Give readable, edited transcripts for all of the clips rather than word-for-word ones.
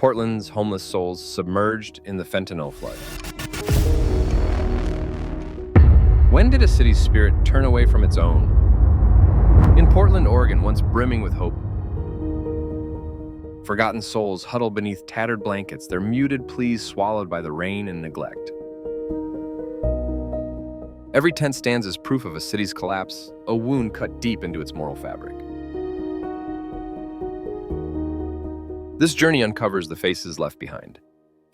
Portland's homeless souls submerged in the fentanyl flood. When did a city's spirit turn away from its own? In Portland, Oregon, once brimming with hope, forgotten souls huddle beneath tattered blankets, their muted pleas swallowed by the rain and neglect. Every tent stands as proof of a city's collapse, a wound cut deep into its moral fabric. This journey uncovers the faces left behind,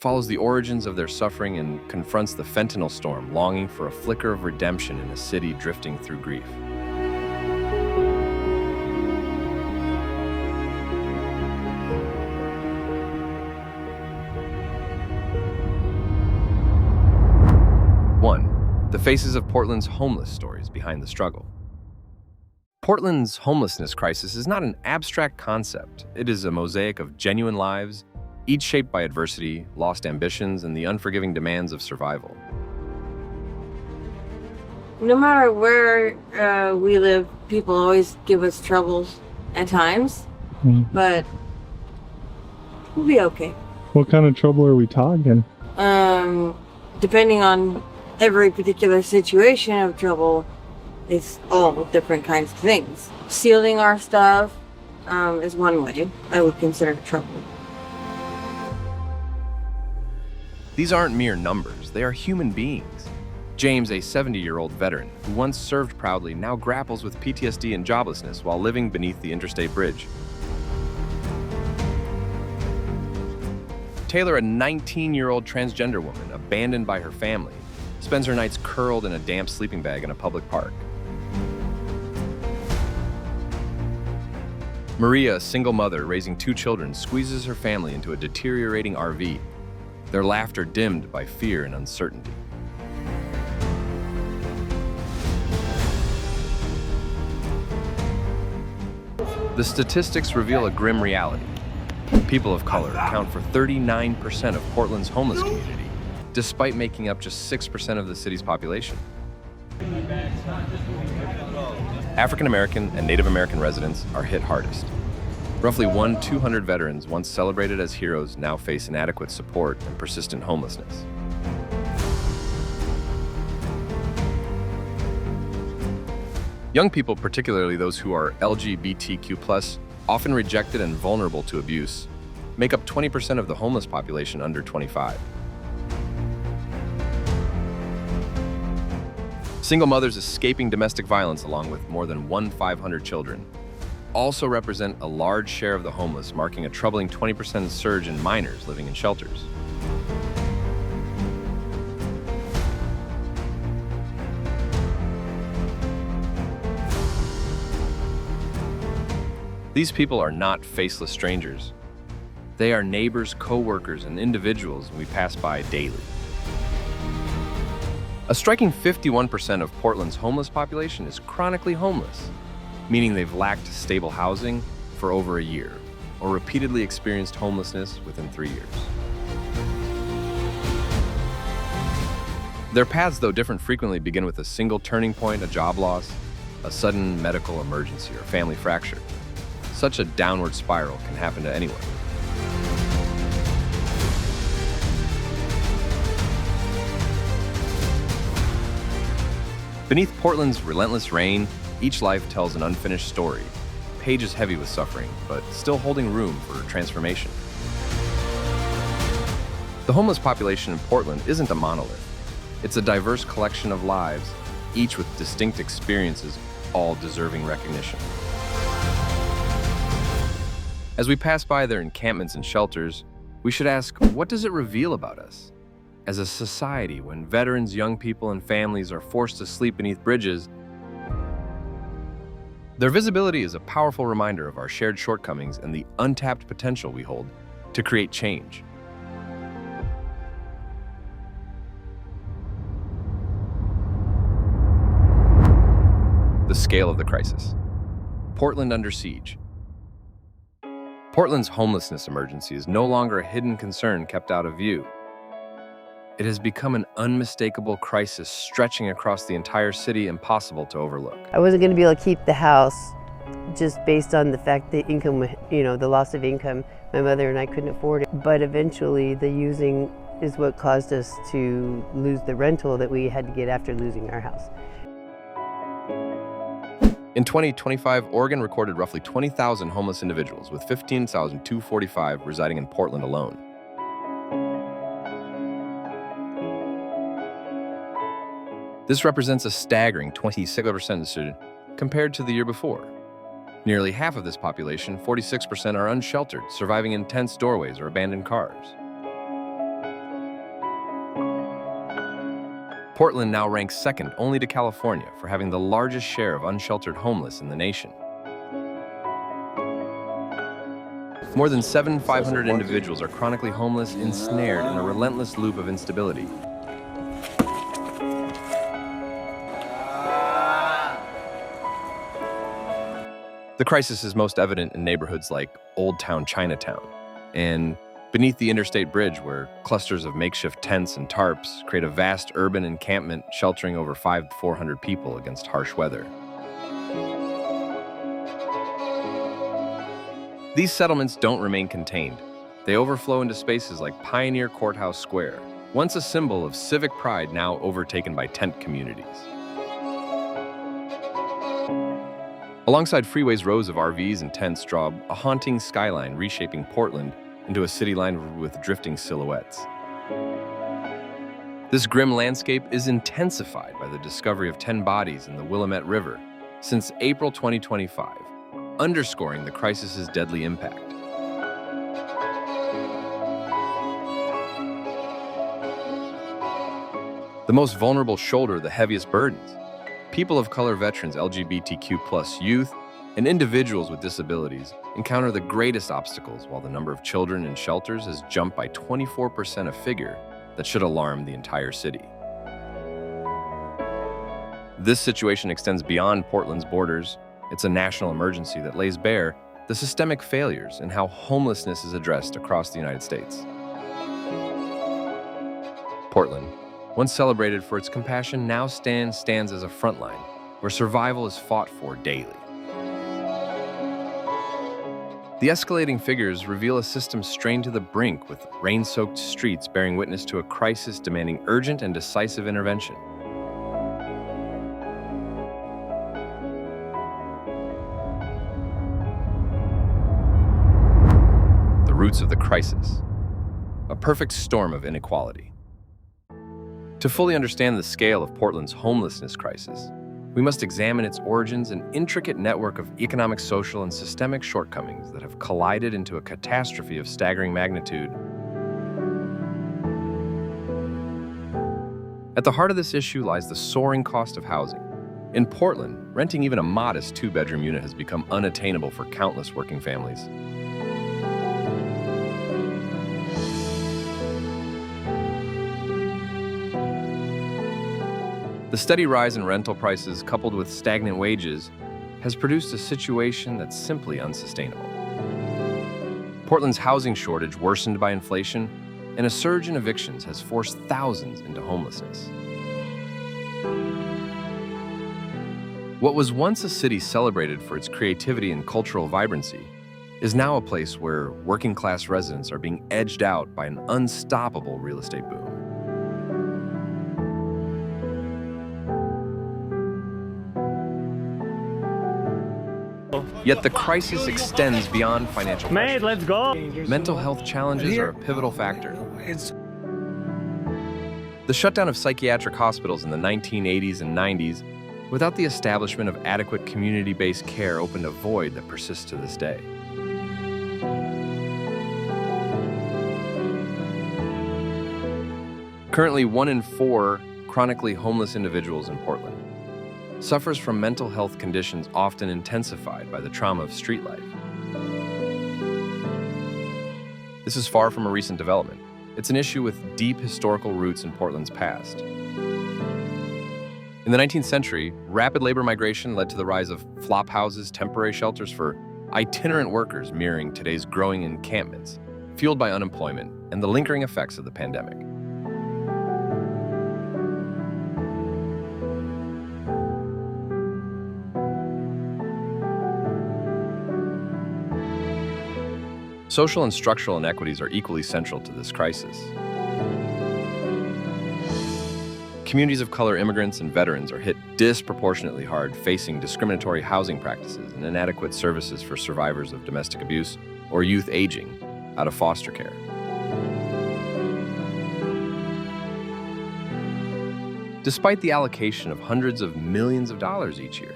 follows the origins of their suffering, and confronts the fentanyl storm, longing for a flicker of redemption in a city drifting through grief. The faces of Portland's homeless stories behind the struggle. Portland's homelessness crisis is not an abstract concept. It is a mosaic of genuine lives, each shaped by adversity, lost ambitions, and the unforgiving demands of survival. No matter where we live, people always give us troubles at times, but we'll be okay. What kind of trouble are we talking? Depending on every particular situation of trouble, it's all different kinds of things. Stealing our stuff is one way I would consider trouble. These aren't mere numbers, they are human beings. James, a 70-year-old veteran who once served proudly, now grapples with PTSD and joblessness while living beneath the interstate bridge. Taylor, a 19-year-old transgender woman abandoned by her family, spends her nights curled in a damp sleeping bag in a public park. Maria, a single mother raising 2 children, squeezes her family into a deteriorating RV, their laughter dimmed by fear and uncertainty. The statistics reveal a grim reality. People of color account for 39% of Portland's homeless community, despite making up just 6% of the city's population. African American and Native American residents are hit hardest. Roughly 200 veterans once celebrated as heroes now face inadequate support and persistent homelessness. Young people, particularly those who are LGBTQ+, often rejected and vulnerable to abuse, make up 20% of the homeless population under 25. Single mothers escaping domestic violence, along with more than 1,500 children, also represent a large share of the homeless, marking a troubling 20% surge in minors living in shelters. These people are not faceless strangers. They are neighbors, co-workers, and individuals we pass by daily. A striking 51% of Portland's homeless population is chronically homeless, meaning they've lacked stable housing for over a year or repeatedly experienced homelessness within 3 years. Their paths, though different, frequently begin with a single turning point, a job loss, a sudden medical emergency, or family fracture. Such a downward spiral can happen to anyone. Beneath Portland's relentless rain, each life tells an unfinished story, pages heavy with suffering, but still holding room for transformation. The homeless population in Portland isn't a monolith. It's a diverse collection of lives, each with distinct experiences, all deserving recognition. As we pass by their encampments and shelters, we should ask, what does it reveal about us? As a society, when veterans, young people, and families are forced to sleep beneath bridges, their visibility is a powerful reminder of our shared shortcomings and the untapped potential we hold to create change. The scale of the crisis. Portland under siege. Portland's homelessness emergency is no longer a hidden concern kept out of view. It has become an unmistakable crisis stretching across the entire city, impossible to overlook. I wasn't going to be able to keep the house just based on the fact that income, the loss of income, my mother and I couldn't afford it. But eventually the using is what caused us to lose the rental that we had to get after losing our house. In 2025, Oregon recorded roughly 20,000 homeless individuals, with 15,245 residing in Portland alone. This represents a staggering 26% compared to the year before. Nearly half of this population, 46%, are unsheltered, surviving in tents, doorways, or abandoned cars. Portland now ranks second only to California for having the largest share of unsheltered homeless in the nation. More than 7,500 individuals are chronically homeless, ensnared in a relentless loop of instability. The crisis is most evident in neighborhoods like Old Town Chinatown and beneath the interstate bridge, where clusters of makeshift tents and tarps create a vast urban encampment sheltering over 400 people against harsh weather. These settlements don't remain contained. They overflow into spaces like Pioneer Courthouse Square, once a symbol of civic pride, now overtaken by tent communities. Alongside freeways, rows of RVs and tents draw a haunting skyline, reshaping Portland into a city lined with drifting silhouettes. This grim landscape is intensified by the discovery of 10 bodies in the Willamette River since April 2025, underscoring the crisis's deadly impact. The most vulnerable shoulder the heaviest burdens. People of color, veterans, LGBTQ+ youth, and individuals with disabilities encounter the greatest obstacles, while the number of children in shelters has jumped by 24%, a figure that should alarm the entire city. This situation extends beyond Portland's borders. It's a national emergency that lays bare the systemic failures in how homelessness is addressed across the United States. Portland, once celebrated for its compassion, now stands as a frontline where survival is fought for daily. The escalating figures reveal a system strained to the brink, with rain-soaked streets bearing witness to a crisis demanding urgent and decisive intervention. The roots of the crisis: a perfect storm of inequality. To fully understand the scale of Portland's homelessness crisis, we must examine its origins, an intricate network of economic, social, and systemic shortcomings that have collided into a catastrophe of staggering magnitude. At the heart of this issue lies the soaring cost of housing. In Portland, renting even a modest 2-bedroom unit has become unattainable for countless working families. The steady rise in rental prices, coupled with stagnant wages, has produced a situation that's simply unsustainable. Portland's housing shortage, worsened by inflation, and a surge in evictions, has forced thousands into homelessness. What was once a city celebrated for its creativity and cultural vibrancy is now a place where working-class residents are being edged out by an unstoppable real estate boom. Yet the crisis extends beyond financial pressures. Let's go. Mental health challenges are a pivotal factor. The shutdown of psychiatric hospitals in the 1980s and 90s, without the establishment of adequate community-based care, opened a void that persists to this day. Currently, 1 in 4 chronically homeless individuals in Portland suffers from mental health conditions often intensified by the trauma of street life. This is far from a recent development. It's an issue with deep historical roots in Portland's past. In the 19th century, rapid labor migration led to the rise of flop houses, temporary shelters for itinerant workers, mirroring today's growing encampments, fueled by unemployment and the lingering effects of the pandemic. Social and structural inequities are equally central to this crisis. Communities of color, immigrants, and veterans are hit disproportionately hard, facing discriminatory housing practices and inadequate services for survivors of domestic abuse or youth aging out of foster care. Despite the allocation of hundreds of millions of dollars each year,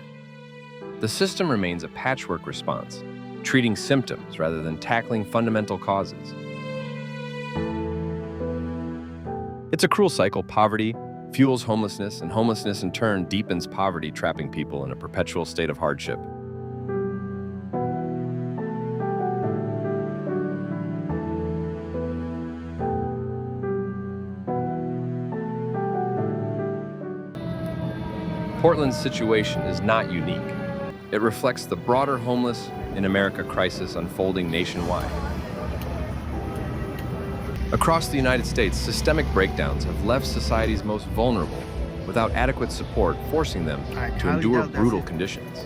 the system remains a patchwork response, treating symptoms rather than tackling fundamental causes. It's a cruel cycle. Poverty fuels homelessness, and homelessness in turn deepens poverty, trapping people in a perpetual state of hardship. Portland's situation is not unique. It reflects the broader homeless in America crisis unfolding nationwide. Across the United States, systemic breakdowns have left society's most vulnerable without adequate support, forcing them to endure brutal conditions.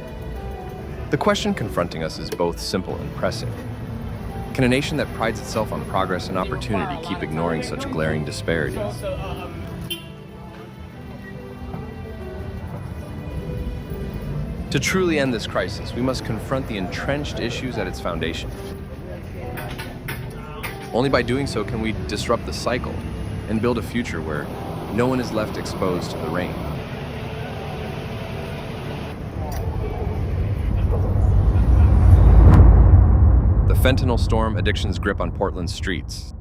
The question confronting us is both simple and pressing. Can a nation that prides itself on progress and opportunity keep ignoring such glaring disparities? To truly end this crisis, we must confront the entrenched issues at its foundation. Only by doing so can we disrupt the cycle and build a future where no one is left exposed to the rain. The fentanyl storm, addiction's grip on Portland's streets.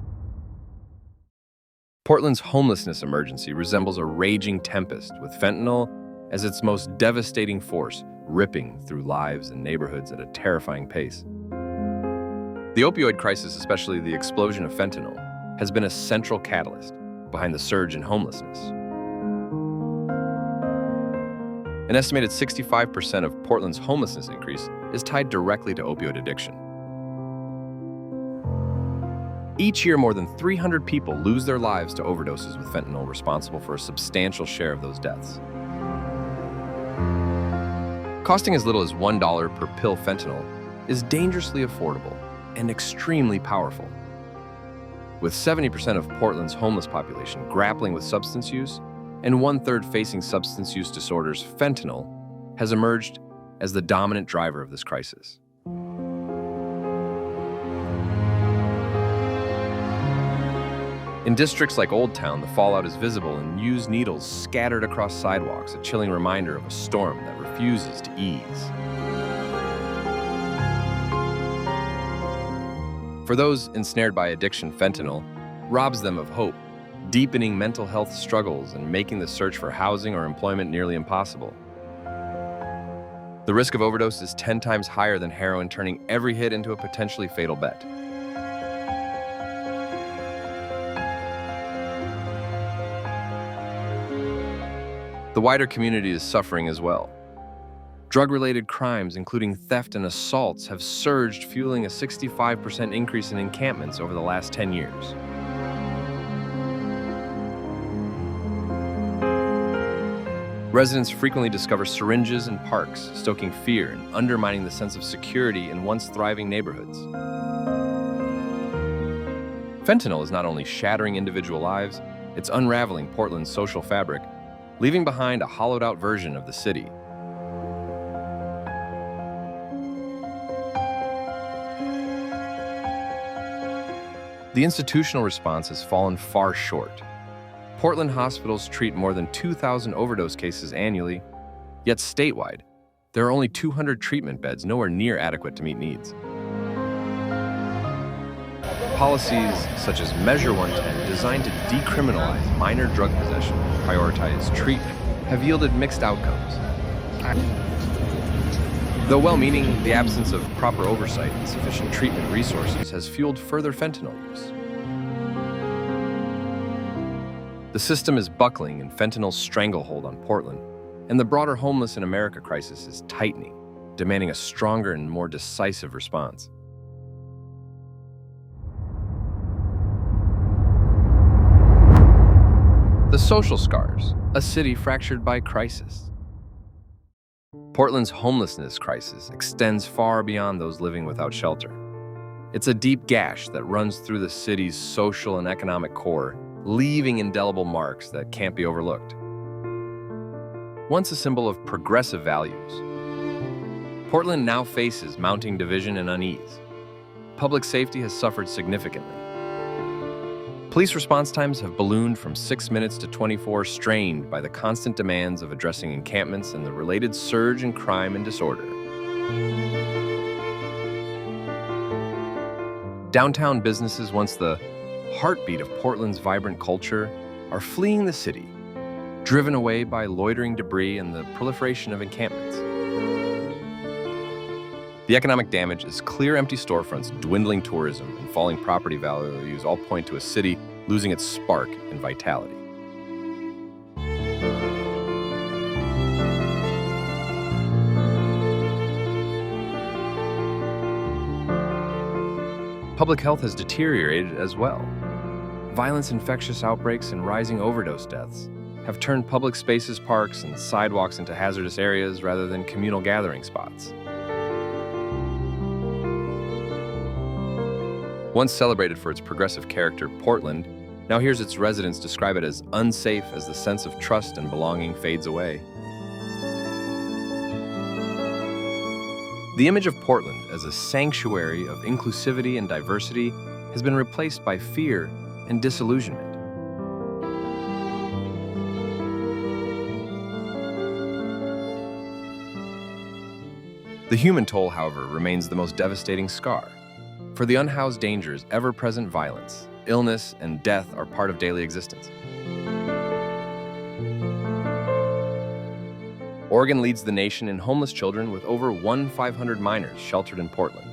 Portland's homelessness emergency resembles a raging tempest, with fentanyl as its most devastating force, ripping through lives and neighborhoods at a terrifying pace. The opioid crisis, especially the explosion of fentanyl, has been a central catalyst behind the surge in homelessness. An estimated 65% of Portland's homelessness increase is tied directly to opioid addiction. Each year, more than 300 people lose their lives to overdoses with fentanyl, responsible for a substantial share of those deaths. Costing as little as $1 per pill, fentanyl is dangerously affordable and extremely powerful. With 70% of Portland's homeless population grappling with substance use and 1/3 facing substance use disorders, fentanyl has emerged as the dominant driver of this crisis. In districts like Old Town, the fallout is visible in used needles scattered across sidewalks, a chilling reminder of a storm that refuses to ease. For those ensnared by addiction, fentanyl robs them of hope, deepening mental health struggles and making the search for housing or employment nearly impossible. The risk of overdose is 10 times higher than heroin, turning every hit into a potentially fatal bet. The wider community is suffering as well. Drug-related crimes, including theft and assaults, have surged, fueling a 65% increase in encampments over the last 10 years. Residents frequently discover syringes in parks, stoking fear and undermining the sense of security in once thriving neighborhoods. Fentanyl is not only shattering individual lives, it's unraveling Portland's social fabric, leaving behind a hollowed-out version of the city. The institutional response has fallen far short. Portland hospitals treat more than 2,000 overdose cases annually, yet statewide, there are only 200 treatment beds, nowhere near adequate to meet needs. Policies such as Measure 110, designed to decriminalize minor drug possession and prioritize treatment, have yielded mixed outcomes. Though well-meaning, the absence of proper oversight and sufficient treatment resources has fueled further fentanyl use. The system is buckling and fentanyl's stranglehold on Portland, and the broader homeless in America crisis is tightening, demanding a stronger and more decisive response. The social scars, a city fractured by crisis. Portland's homelessness crisis extends far beyond those living without shelter. It's a deep gash that runs through the city's social and economic core, leaving indelible marks that can't be overlooked. Once a symbol of progressive values, Portland now faces mounting division and unease. Public safety has suffered significantly. Police response times have ballooned from 6 minutes to 24, strained by the constant demands of addressing encampments and the related surge in crime and disorder. Downtown businesses, once the heartbeat of Portland's vibrant culture, are fleeing the city, driven away by loitering debris and the proliferation of encampments. The economic damage is clear. Empty storefronts, dwindling tourism, and falling property values all point to a city losing its spark and vitality. Public health has deteriorated as well. Violence, infectious outbreaks, and rising overdose deaths have turned public spaces, parks, and sidewalks into hazardous areas rather than communal gathering spots. Once celebrated for its progressive character, Portland now hears its residents describe it as unsafe as the sense of trust and belonging fades away. The image of Portland as a sanctuary of inclusivity and diversity has been replaced by fear and disillusionment. The human toll, however, remains the most devastating scar. For the unhoused dangers, ever-present violence, illness, and death are part of daily existence. Oregon leads the nation in homeless children with over 1,500 minors sheltered in Portland.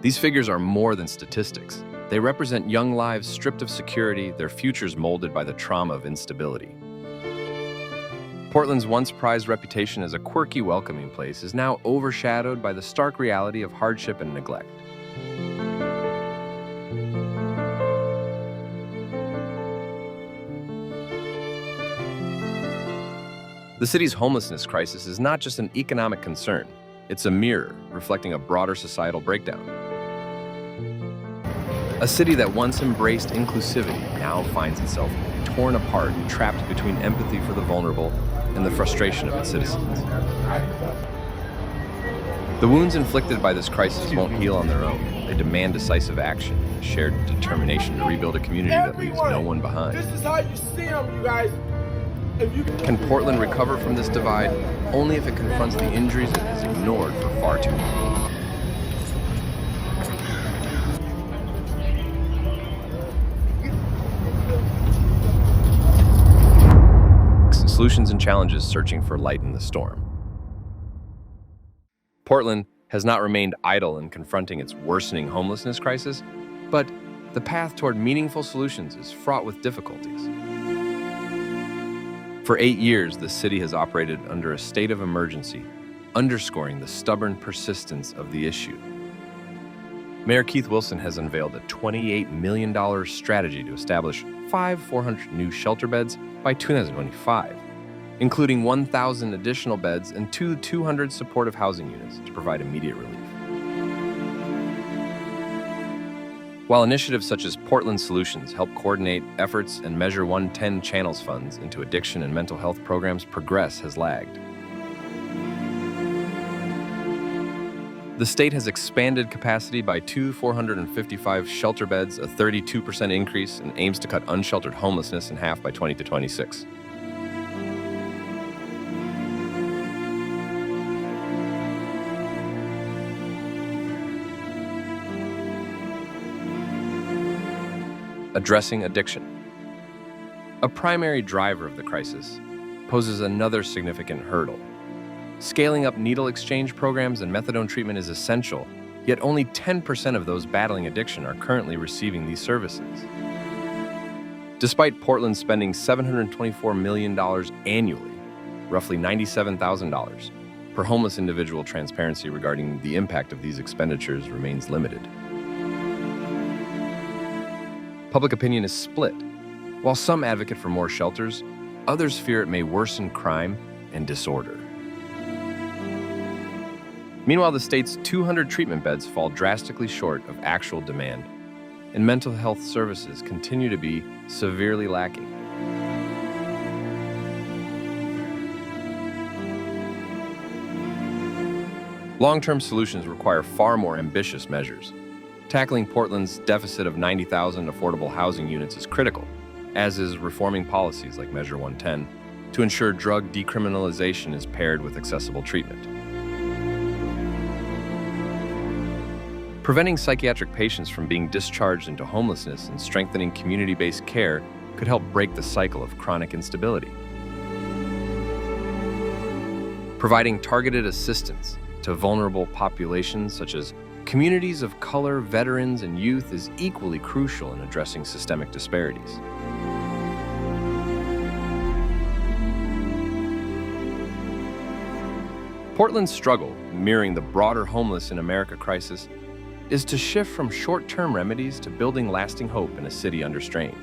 These figures are more than statistics. They represent young lives stripped of security, their futures molded by the trauma of instability. Portland's once prized reputation as a quirky, welcoming place is now overshadowed by the stark reality of hardship and neglect. The city's homelessness crisis is not just an economic concern, it's a mirror reflecting a broader societal breakdown. A city that once embraced inclusivity now finds itself torn apart, trapped between empathy for the vulnerable and the frustration of its citizens. The wounds inflicted by this crisis won't heal on their own. They demand decisive action and a shared determination to rebuild a community that leaves no one behind. This is how you see them, you guys. Can Portland recover from this divide? Only if it confronts the injuries it has ignored for far too long. Solutions and challenges searching for light in the storm. Portland has not remained idle in confronting its worsening homelessness crisis, but the path toward meaningful solutions is fraught with difficulties. For 8 years, the city has operated under a state of emergency, underscoring the stubborn persistence of the issue. Mayor Keith Wilson has unveiled a $28 million strategy to establish 400 new shelter beds by 2025, including 1,000 additional beds and 200 supportive housing units to provide immediate relief. While initiatives such as Portland Solutions help coordinate efforts and Measure 110 channels funds into addiction and mental health programs, progress has lagged. The state has expanded capacity by 455 shelter beds, a 32% increase, and aims to cut unsheltered homelessness in half by 2026. Addressing addiction. A primary driver of the crisis poses another significant hurdle. Scaling up needle exchange programs and methadone treatment is essential, yet only 10% of those battling addiction are currently receiving these services. Despite Portland spending $724 million annually, roughly $97,000, per homeless individual, transparency regarding the impact of these expenditures remains limited. Public opinion is split. While some advocate for more shelters, others fear it may worsen crime and disorder. Meanwhile, the state's 200 treatment beds fall drastically short of actual demand, and mental health services continue to be severely lacking. Long-term solutions require far more ambitious measures. Tackling Portland's deficit of 90,000 affordable housing units is critical, as is reforming policies like Measure 110 to ensure drug decriminalization is paired with accessible treatment. Preventing psychiatric patients from being discharged into homelessness and strengthening community-based care could help break the cycle of chronic instability. Providing targeted assistance to vulnerable populations such as communities of color, veterans, and youth is equally crucial in addressing systemic disparities. Portland's struggle, mirroring the broader Homeless in America crisis, is to shift from short-term remedies to building lasting hope in a city under strain.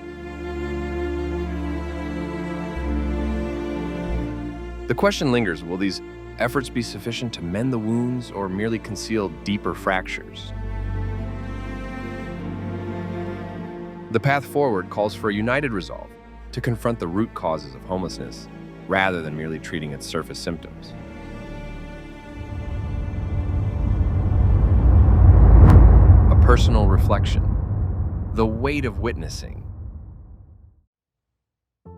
The question lingers, will these efforts be sufficient to mend the wounds or merely conceal deeper fractures? The path forward calls for a united resolve to confront the root causes of homelessness rather than merely treating its surface symptoms. A personal reflection, the weight of witnessing.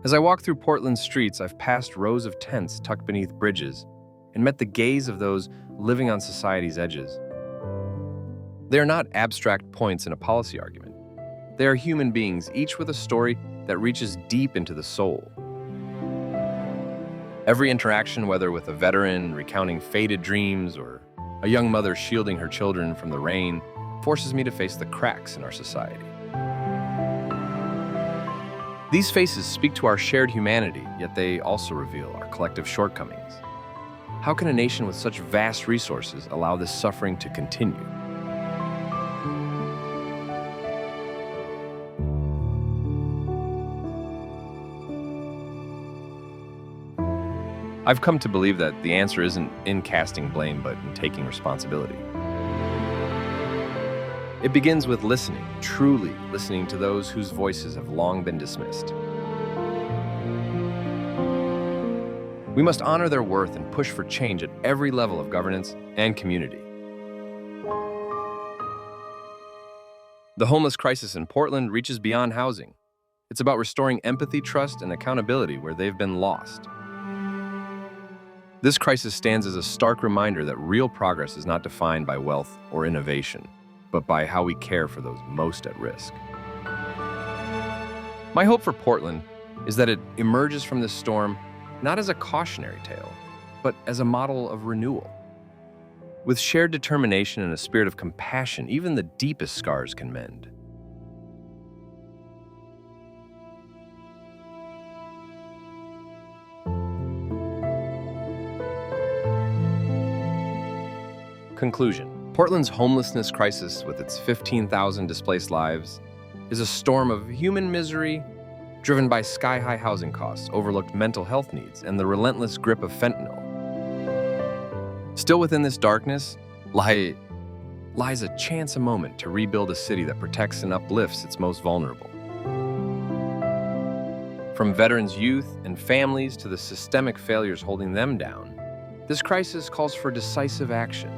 As I walk through Portland's streets, I've passed rows of tents tucked beneath bridges and met the gaze of those living on society's edges. They are not abstract points in a policy argument. They are human beings, each with a story that reaches deep into the soul. Every interaction, whether with a veteran recounting faded dreams or a young mother shielding her children from the rain, forces me to face the cracks in our society. These faces speak to our shared humanity, yet they also reveal our collective shortcomings. How can a nation with such vast resources allow this suffering to continue? I've come to believe that the answer isn't in casting blame, but in taking responsibility. It begins with listening, truly listening to those whose voices have long been dismissed. We must honor their worth and push for change at every level of governance and community. The homeless crisis in Portland reaches beyond housing. It's about restoring empathy, trust, and accountability where they've been lost. This crisis stands as a stark reminder that real progress is not defined by wealth or innovation, but by how we care for those most at risk. My hope for Portland is that it emerges from this storm not as a cautionary tale, but as a model of renewal. With shared determination and a spirit of compassion, even the deepest scars can mend. Conclusion. Portland's homelessness crisis, with its 15,000 displaced lives, is a storm of human misery driven by sky-high housing costs, overlooked mental health needs, and the relentless grip of fentanyl. Still within this darkness lies a chance, a moment to rebuild a city that protects and uplifts its most vulnerable. From veterans' youth and families to the systemic failures holding them down, this crisis calls for decisive action.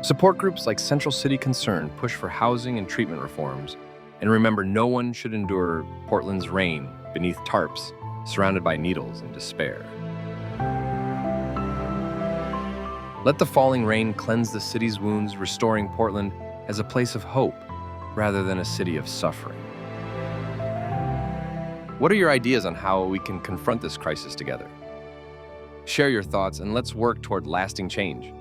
Support groups like Central City Concern push for housing and treatment reforms, and remember, no one should endure Portland's rain beneath tarps, surrounded by needles and despair. Let the falling rain cleanse the city's wounds, restoring Portland as a place of hope rather than a city of suffering. What are your ideas on how we can confront this crisis together? Share your thoughts and let's work toward lasting change.